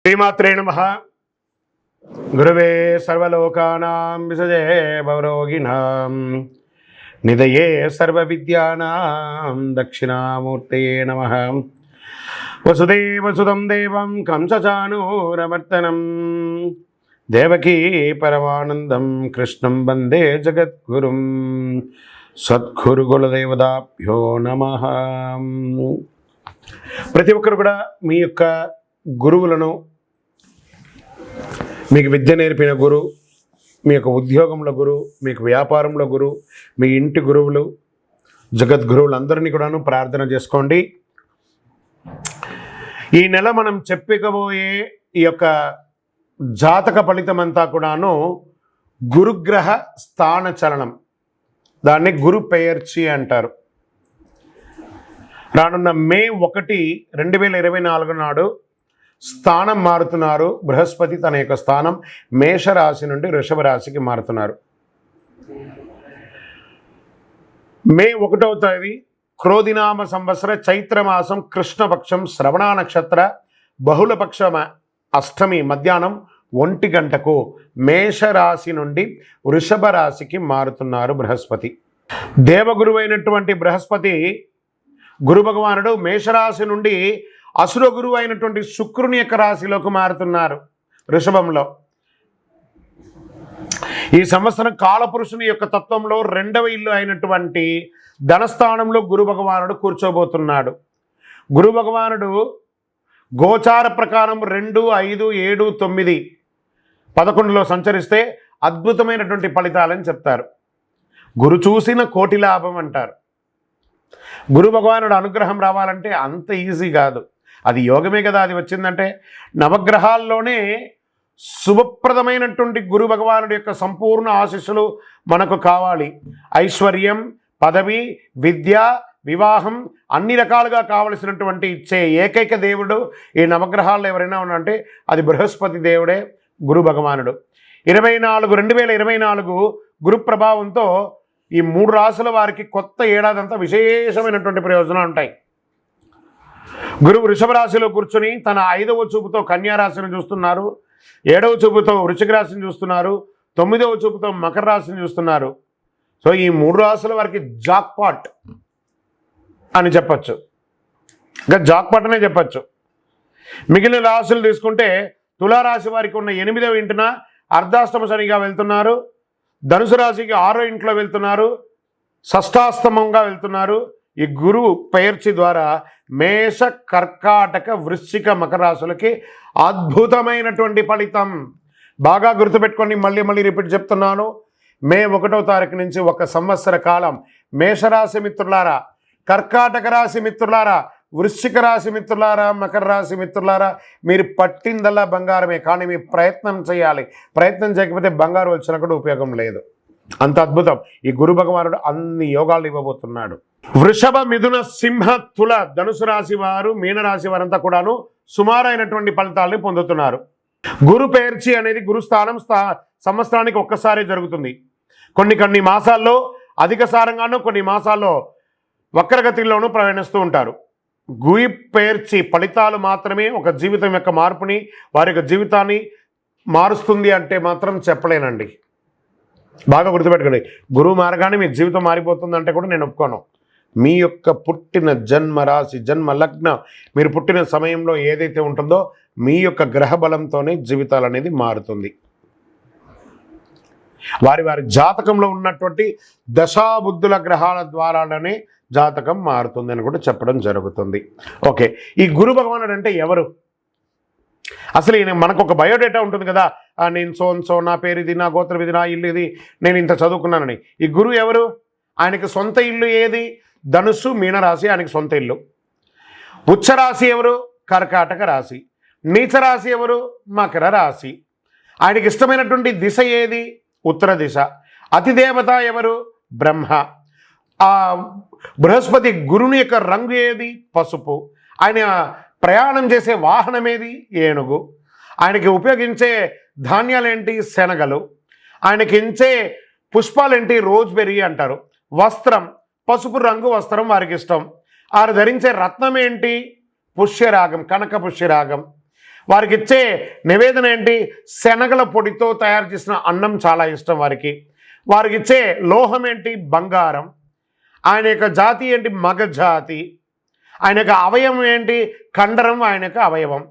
శ్రీమాత్రే నమః. గురవే సర్వలోకానాం విసజే భవరోగిణాం నిదయే సర్వవిద్యానాం దక్షిణామూర్తయే నమః. వసుదేవసుతం దేవం కంసచానూరమర్దనం దేవకీ పరమానందం కృష్ణం వందే జగద్గురుం. సద్గురుకులదేవతాభ్యో నమః. ప్రతి ఒక్కరు కూడా మీ యొక్క గురువులను, మీకు విద్య నేర్పిన గురువు, మీ యొక్క ఉద్యోగంలో గురువు, మీకు వ్యాపారంలో గురువు, మీ ఇంటి గురువులు, జగద్గురువులందరినీ కూడాను ప్రార్థన చేసుకోండి. ఈ నెల మనం చెప్పుకోబోయే ఈ యొక్క జాతక ఫలితం అంతా కూడాను గురుగ్రహ స్థాన చలనం, దాన్ని గురు పెయర్చి అంటారు. రానున్న మే 1, 2024 నాడు స్థానం మారుతున్నారు. బృహస్పతి తన యొక్క స్థానం మేషరాశి నుండి వృషభ రాశికి మారుతున్నారు. మే 1వ తేదీ క్రోధినామ సంవత్సర చైత్రమాసం కృష్ణపక్షం శ్రవణ నక్షత్ర బహుళపక్ష అష్టమి మధ్యాహ్నం 1 గంటకు మేషరాశి నుండి వృషభ రాశికి మారుతున్నారు బృహస్పతి. దేవగురువైనటువంటి బృహస్పతి గురు భగవానుడు మేషరాశి నుండి అసుర గురువు అయినటువంటి శుక్రుని యొక్క రాశిలోకి మారుతున్నారు వృషభంలో. ఈ సంవత్సరం కాలపురుషుని యొక్క తత్వంలో 2వ ఇల్లు అయినటువంటి ధనస్థానంలో గురు భగవానుడు కూర్చోబోతున్నాడు. గురు భగవానుడు గోచార ప్రకారం 2, 5, 7, 9, 11లో సంచరిస్తే అద్భుతమైనటువంటి ఫలితాలని చెప్తారు. గురు చూసిన కోటి లాభం అంటారు. గురు భగవానుడు అనుగ్రహం రావాలంటే అంత ఈజీ కాదు, అది యోగమే కదా. అది వచ్చిందంటే నవగ్రహాల్లోనే శుభప్రదమైనటువంటి గురు భగవానుడి యొక్క సంపూర్ణ ఆశీస్సులు మనకు కావాలి. ఐశ్వర్యం, పదవి, విద్య, వివాహం అన్ని రకాలుగా కావలసినటువంటి ఇచ్చే ఏకైక దేవుడు ఈ నవగ్రహాల్లో ఎవరైనా ఉన్నారంటే అది బృహస్పతి దేవుడే, గురు భగవానుడు. 2024 గురు ప్రభావంతో ఈ 3 రాశుల వారికి కొత్త ఏడాదంతా విశేషమైనటువంటి ప్రయోజనాలు ఉంటాయి. గురువు వృషభ రాశిలో కూర్చొని తన 5వ చూపుతో కన్యా రాశిని చూస్తున్నారు, 7వ చూపుతో వృశ్చిక రాశిని చూస్తున్నారు, 9వ చూపుతో మకర రాశిని చూస్తున్నారు. సో ఈ 3 రాశుల వారికి జాక్పాట్ అని చెప్పచ్చు, ఇంకా జాక్పాట్ అనే చెప్పచ్చు. మిగిలిన రాశులు తీసుకుంటే తులారాశి వారికి ఉన్న 8వ ఇంటిన అర్ధాష్టమ శనిగా వెళ్తున్నారు, ధనుసు రాశికి 6వ ఇంట్లో వెళ్తున్నారు, షష్టాష్టమంగా వెళ్తున్నారు. ఈ గురువు పెయర్చి ద్వారా మేష, కర్కాటక, వృశ్చిక, మకర రాశులకి అద్భుతమైనటువంటి ఫలితం. బాగా గుర్తుపెట్టుకొని మళ్ళీ రిపీట్ చెప్తున్నాను. మే 1వ తారీఖు నుంచి 1 సంవత్సర కాలం మేషరాశి మిత్రులారా, కర్కాటక రాశి మిత్రులారా, వృశ్చిక రాశి మిత్రులారా, మకర రాశి మిత్రులారా, మీరు పట్టిందల్లా బంగారమే. కానీ మీరు ప్రయత్నం చేయాలి. ప్రయత్నం చేయకపోతే బంగారు వచ్చినా కూడా ఉపయోగం లేదు. అంత అద్భుతం ఈ గురు భగవానుడు అన్ని యోగాలు ఇవ్వబోతున్నాడు. వృషభ, మిథున, సింహ, తుల, ధనుసు రాశి వారు, మీనరాశి వారంతా కూడాను సుమారైనటువంటి ఫలితాలని పొందుతున్నారు. గురు పెయర్చి అనేది గురుస్థానం సంవత్సరానికి ఒక్కసారి జరుగుతుంది. కొన్ని మాసాల్లో అధిక సారంగానూ, కొన్ని మాసాల్లో వక్రగతిలోనూ ప్రయాణిస్తూ ఉంటారు. గురి పెయర్చి ఫలితాలు మాత్రమే ఒక జీవితం యొక్క మార్పుని, వారి యొక్క జీవితాన్ని మారుస్తుంది అంటే మాత్రం చెప్పలేనండి. బాగా గుర్తుపెట్టుకోండి, గురువు మారగానే మీ జీవితం మారిపోతుందంటే కూడా నేను ఒప్పుకోను. మీ యొక్క పుట్టిన జన్మ రాశి, జన్మ లగ్నం, మీరు పుట్టిన సమయంలో ఏదైతే ఉంటుందో మీ యొక్క గ్రహ బలంతోనే జీవితాలు అనేది మారుతుంది. వారి జాతకంలో ఉన్నటువంటి దశాబుద్ధుల గ్రహాల ద్వారానే జాతకం మారుతుంది అని కూడా చెప్పడం జరుగుతుంది. ఓకే, ఈ గురు భగవానుడు అంటే ఎవరు? అసలు ఈయన మనకు ఒక బయోడేటా ఉంటుంది కదా, నేను సో నా పేరు ఇది, నా గోత్రం ఇది, నా ఇల్లు ఇది, నేను ఇంత చదువుకున్నానని. ఈ గురువు ఎవరు? ఆయనకి సొంత ఇల్లు ఏది? ధనుస్సు, మీనరాశి ఆయనకి సొంత ఇల్లు. ఉచ్చరాశి ఎవరు? కర్కాటక రాశి. నీచరాశి ఎవరు? మకర రాశి. ఆయనకి ఇష్టమైనటువంటి దిశ ఏది? ఉత్తర దిశ. అతిదేవత ఎవరు? బ్రహ్మ. ఆ బృహస్పతి గురుని యొక్క రంగు ఏది? పసుపు. ఆయన ప్రయాణం చేసే వాహనం ఏది? ఏనుగు. ఆయనకి ఉపయోగించే ధాన్యాలేంటి? శనగలు. ఆయనకి ఇచ్చే పుష్పాలేంటి? రోజ్బెర్రీ అంటారు. వస్త్రం పసుపు రంగు వస్త్రం వారికి ఇష్టం. వారు ధరించే రత్నం ఏంటి? పుష్యరాగం, కనక పుష్యరాగం. వారికి ఇచ్చే నివేదన ఏంటి? శనగల పొడితో తయారు చేసిన అన్నం చాలా ఇష్టం వారికి. వారికి ఇచ్చే లోహం ఏంటి? బంగారం. ఆయన యొక్క జాతి ఏంటి? మగ జాతి. ఆయన యొక్క అవయవం ఏంటి? కండరం ఆయన యొక్క అవయవం.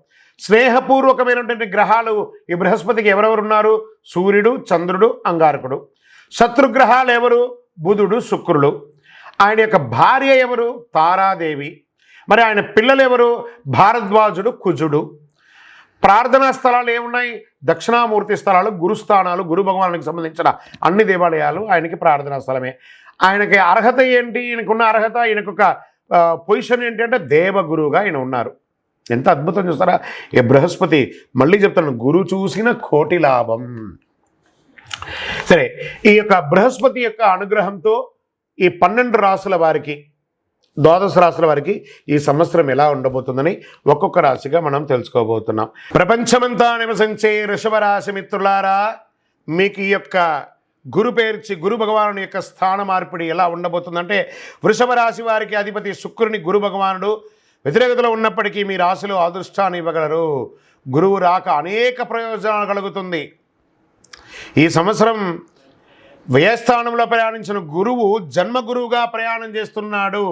స్నేహపూర్వకమైనటువంటి గ్రహాలు ఈ బృహస్పతికి ఎవరెవరు ఉన్నారు? సూర్యుడు, చంద్రుడు, అంగారకుడు. శత్రుగ్రహాలు ఎవరు? బుధుడు, శుక్రుడు. ఆయన యొక్క భార్య ఎవరు? తారాదేవి. మరి ఆయన పిల్లలు ఎవరు? భారద్వాజుడు, కుజుడు. ప్రార్థనా స్థలాలు ఏమున్నాయి? దక్షిణామూర్తి స్థలాలు, గురుస్థానాలు, గురు భగవానునికి సంబంధించిన అన్ని దేవాలయాలు ఆయనకి ప్రార్థనా స్థలమే. ఆయనకి అర్హత ఏంటి? ఈయనకున్న అర్హత, ఈయనకొక పొజిషన్ ఏంటి అంటే దేవగురువుగా ఆయన ఉన్నారు. ఎంత అద్భుతం చూస్తారా ఈ బృహస్పతి. మళ్ళీ చెప్తాను, గురు చూసిన కోటి లాభం. సరే, ఈ యొక్క బృహస్పతి యొక్క అనుగ్రహంతో ఈ 12 రాసుల వారికి, ద్వాదశ రాశుల వారికి ఈ సంవత్సరం ఎలా ఉండబోతుందని ఒక్కొక్క రాశిగా మనం తెలుసుకోబోతున్నాం. ప్రపంచమంతా నివసించే వృషభ రాశి మిత్రులారా, మీకు ఈ యొక్క గురు పేర్చి గురు భగవానుడి యొక్క స్థాన మార్పిడి ఎలా ఉండబోతుందంటే, వృషభ రాశి వారికి అధిపతి శుక్రుని గురు భగవానుడు వ్యతిరేకతలో ఉన్నప్పటికీ మీ రాశిలో అదృష్టాన్ని ఇవ్వగలరు. గురువు రాక అనేక ప్రయోజనాలు కలుగుతుంది. ఈ సంవత్సరం వ్యయస్థానంలో ప్రయాణించిన గురువు జన్మగురువుగా ప్రయాణం చేస్తున్నాడు.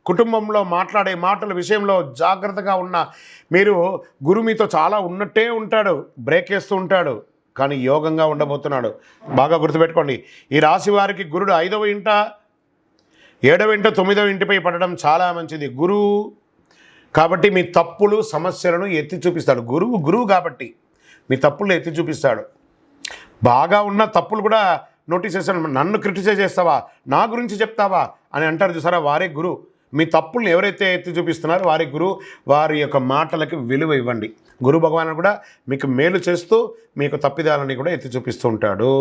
కుటుంబంలో మాట్లాడే మాటల విషయంలో జాగ్రత్తగా ఉన్న మీరు, గురువు మీతో చాలా ఉన్నట్టే ఉంటాడు, బ్రేక్ వేస్తూ ఉంటాడు, కానీ యోగంగా ఉండబోతున్నాడు. బాగా గుర్తుపెట్టుకోండి, ఈ రాశి వారికి గురుడు 5వ ఇంట, 7వ ఇంట, 9వ ఇంటిపై పడడం చాలా మంచిది. గురువు కాబట్టి మీ తప్పులు సమస్యలను ఎత్తి చూపిస్తాడు. గురువు కాబట్టి మీ తప్పులు ఎత్తి చూపిస్తాడు. బాగా ఉన్న తప్పులు కూడా నోటీస్ చేస్తాను. నన్ను క్రిటిసైజ్ చేస్తావా, నా గురించి చెప్తావా అని అంటారు చూసారా, వారే గురువు. మీ తప్పుల్ని ఎవరైతే ఎత్తి చూపిస్తున్నారో వారి గురువు. వారి యొక్క మాటలకి విలువ ఇవ్వండి. గురు భగవానుడు కూడా మీకు మేలు చేస్తూ మీకు తప్పిదాలని కూడా ఎత్తి చూపిస్తూ ఉంటాడు.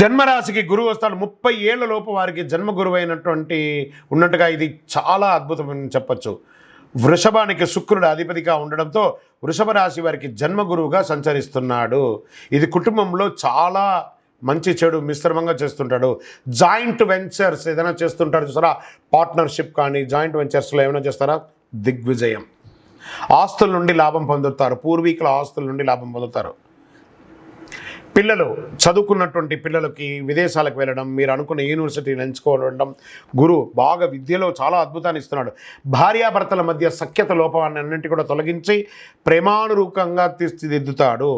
జన్మరాశికి గురువు వస్తాడు. 30 ఏళ్ల లోపు వారికి జన్మ గురువు అయినటువంటి ఉన్నట్టుగా ఇది చాలా అద్భుతమని చెప్పచ్చు. వృషభానికి శుక్రుడు అధిపతిగా ఉండడంతో వృషభ రాశి వారికి జన్మ గురువుగా సంచరిస్తున్నాడు. ఇది కుటుంబంలో చాలా మంచి చెడు మిశ్రమంగా చేస్తుంటాడు. జాయింట్ వెంచర్స్ ఏదైనా చేస్తుంటారు చూసారా, పార్ట్నర్షిప్ కానీ జాయింట్ వెంచర్స్లో ఏమైనా చేస్తారా, దిగ్విజయం. ఆస్తుల నుండి లాభం పొందుతారు. పూర్వీకుల ఆస్తుల నుండి లాభం పొందుతారు. పిల్లలు చదువుకున్నటువంటి పిల్లలకి విదేశాలకు వెళ్ళడం, మీరు అనుకున్న యూనివర్సిటీని ఎంచుకోవడం, గురువు బాగా విద్యలో చాలా అద్భుతాన్ని ఇస్తున్నాడు. భార్యాభర్తల మధ్య సఖ్యత లోపాన్ని అన్నింటి కూడా తొలగించి ప్రేమానురూపంగా తీర్చిదిద్దుతాడు.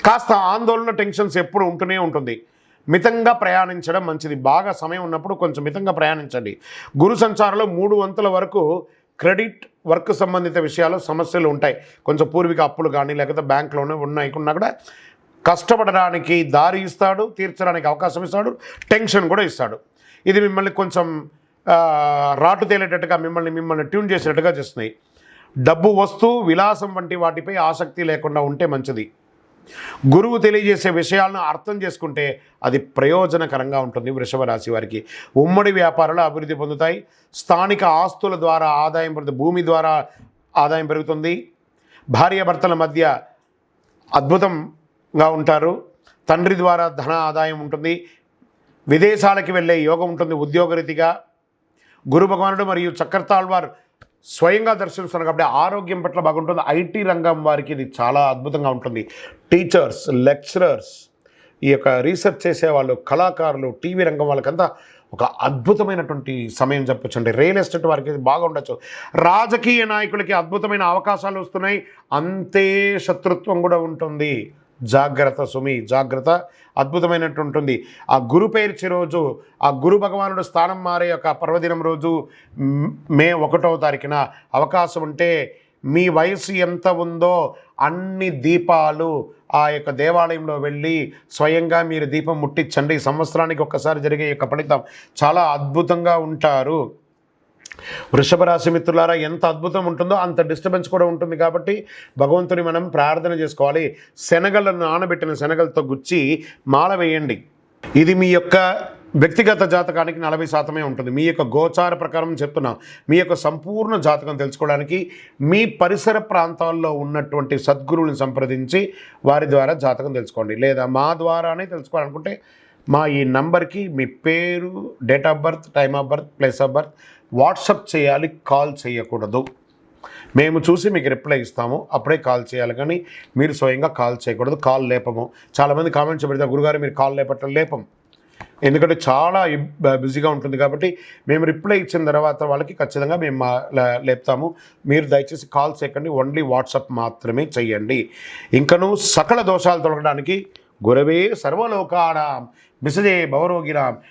కాస్త ఆందోళన, టెన్షన్స్ ఎప్పుడు ఉంటూనే ఉంటుంది. మితంగా ప్రయాణించడం మంచిది. బాగా సమయం ఉన్నప్పుడు కొంచెం మితంగా ప్రయాణించండి. గురు సంచారంలో 3 వంతుల వరకు క్రెడిట్ వర్క్ సంబంధిత విషయాలు సమస్యలు ఉంటాయి. కొంచెం పూర్వీక అప్పులు కానీ లేకపోతే బ్యాంకులోనే ఉన్నాయకున్నా కూడా కష్టపడడానికి దారి ఇస్తాడు, తీర్చడానికి అవకాశం ఇస్తాడు, టెన్షన్ కూడా ఇస్తాడు. ఇది మిమ్మల్ని కొంచెం రాటు తేలేటట్టుగా మిమ్మల్ని ట్యూన్ చేసేటట్టుగా చేస్తున్నాయి. డబ్బు, వస్తువు, విలాసం వంటి వాటిపై ఆసక్తి లేకుండా ఉంటే మంచిది. గురువు తెలియజేసే విషయాలను అర్థం చేసుకుంటే అది ప్రయోజనకరంగా ఉంటుంది. వృషభ రాశి వారికి ఉమ్మడి వ్యాపారాలు అభివృద్ధి పొందుతాయి. స్థానిక ఆస్తుల ద్వారా ఆదాయం పెరుగుతుంది. భూమి ద్వారా ఆదాయం పెరుగుతుంది. భార్యాభర్తల మధ్య అద్భుతంగా ఉంటారు. తండ్రి ద్వారా ధన ఆదాయం ఉంటుంది. విదేశాలకి వెళ్ళే యోగం ఉంటుంది. ఉద్యోగరీతిగా గురు భగవానుడు మరియు చక్రతాళ్వార్ స్వయంగా దర్శిస్తున్నారు కాబట్టి ఆరోగ్యం పట్ల బాగుంటుంది. ఐటీ రంగం వారికి ఇది చాలా అద్భుతంగా ఉంటుంది. టీచర్స్, లెక్చరర్స్, ఈ యొక్క రీసెర్చ్ చేసేవాళ్ళు, కళాకారులు, టీవీ రంగం వాళ్ళకంతా ఒక అద్భుతమైనటువంటి సమయం చెప్పొచ్చు. అంటే రియల్ ఎస్టేట్ వారికి బాగా ఉండొచ్చు. రాజకీయ నాయకులకి అద్భుతమైన అవకాశాలు వస్తున్నాయి. అంతే శత్రుత్వం కూడా ఉంటుంది. జాగ్రత్త సుమి, జాగ్రత్త. అద్భుతమైనట్టు ఉంటుంది. ఆ గురు పేర్చి రోజు, ఆ గురు భగవానుడు స్థానం మారే యొక్క పర్వదినం రోజు మే 1వ తారీఖున అవకాశం ఉంటే మీ వయసు ఎంత ఉందో అన్ని దీపాలు ఆ యొక్క దేవాలయంలో వెళ్ళి స్వయంగా మీరు దీపం ముట్టించండి. సంవత్సరానికి ఒక్కసారి జరిగే యొక్క ఫలితం చాలా అద్భుతంగా ఉంటారు. వృషభ రాశి మిత్రులారా, ఎంత అద్భుతం ఉంటుందో అంత డిస్టర్బెన్స్ కూడా ఉంటుంది. కాబట్టి భగవంతుని మనం ప్రార్థన చేసుకోవాలి. శనగలను నానబెట్టిన శనగలతో గుచ్చి మాల వేయండి. ఇది మీ యొక్క వ్యక్తిగత జాతకానికి 40% ఉంటుంది. మీ యొక్క గోచార ప్రకారం చెప్తున్నాం. మీ యొక్క సంపూర్ణ జాతకం తెలుసుకోవడానికి మీ పరిసర ప్రాంతాల్లో ఉన్నటువంటి సద్గురువుని సంప్రదించి వారి ద్వారా జాతకం తెలుసుకోండి. లేదా మా ద్వారానే తెలుసుకోవాలనుకుంటే మా ఈ నంబర్కి మీ పేరు, date of birth, time of birth, place of birth WhatsApp చేయాలి, కాల్ చేయకూడదు. మేము చూసి మీకు రిప్లై ఇస్తాము, అప్పుడే కాల్ చేయాలి, కానీ మీరు స్వయంగా కాల్ చేయకూడదు. కాల్ లేపము. చాలామంది కామెంట్స్ పెడితే గురుగారు మీరు కాల్ లేపం, ఎందుకంటే చాలా బిజీగా ఉంటుంది కాబట్టి మేము రిప్లై ఇచ్చిన తర్వాత వాళ్ళకి ఖచ్చితంగా మేము లేపుతాము. మీరు దయచేసి కాల్ చేయకండి, ఓన్లీ వాట్సాప్ మాత్రమే చెయ్యండి. ఇంకను సకల దోషాలు తొలగడానికి గురవే సర్వలోకానాం విసజే భవరోగినాం